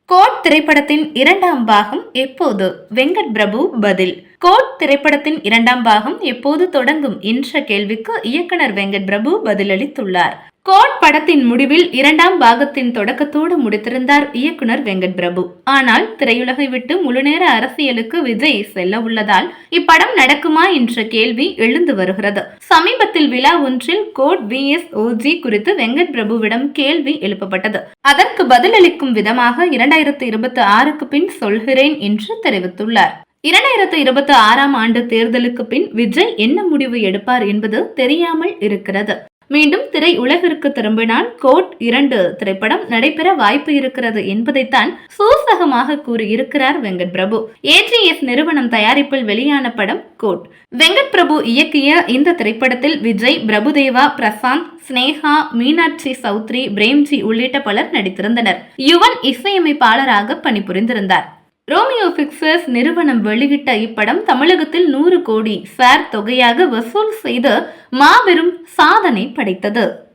Code திரைப்படத்தின் இரண்டாம் பாகம் எப்போது? வெங்கட் பிரபு பதில். கோட் திரைப்படத்தின் இரண்டாம் பாகம் எப்போது தொடங்கும் என்ற கேள்விக்கு இயக்குனர் வெங்கட் பிரபு பதிலளித்துள்ளார். கோட் படத்தின் முடிவில் இரண்டாம் பாகத்தின் தொடக்கத்தோடு முடித்திருந்தார் இயக்குனர் வெங்கட் பிரபு. ஆனால் திரையுலகை விட்டு முழுநேர அரசியலுக்கு விஜய் செல்ல உள்ளதால் இப்படம் நடக்குமா என்ற கேள்வி எழுந்து வருகிறது. சமீபத்தில் விழா ஒன்றில் கோட் VS-OG குறித்து வெங்கட் பிரபுவிடம் கேள்வி எழுப்பப்பட்டது. அதற்கு பதிலளிக்கும் விதமாக 2026க்கு பின் சொல்கிறேன் என்று தெரிவித்துள்ளார். 2026ஆம் ஆண்டு தேர்தலுக்கு பின் விஜய் என்ன முடிவு எடுப்பார் என்பது தெரியாமல் இருக்கிறது. மீண்டும் திரை உலகிற்கு திரும்பினால் கோட் 2 திரைப்படம் நடைபெற வாய்ப்பு இருக்கிறது என்பதைத்தான் சூசகமாக கூறியிருக்கிறார் வெங்கட் பிரபு. AGS நிறுவனம் தயாரிப்பில் வெளியான படம் கோட். வெங்கட் பிரபு இயக்கிய இந்த திரைப்படத்தில் விஜய், பிரபுதேவா, பிரசாந்த், ஸ்னேகா, மீனாட்சி சௌத்ரி, பிரேம்ஜி உள்ளிட்ட பலர் நடித்திருந்தனர். யுவன் இசையமைப்பாளராக பணிபுரிந்திருந்தார். ரோமியோ பிக்சர்ஸ் நிறுவனம் வெளியிட்ட இப்படம் தமிழகத்தில் 100 கோடி ஃபேர் தொகையாக வசூல் செய்து மாபெரும் சாதனை படைத்தது.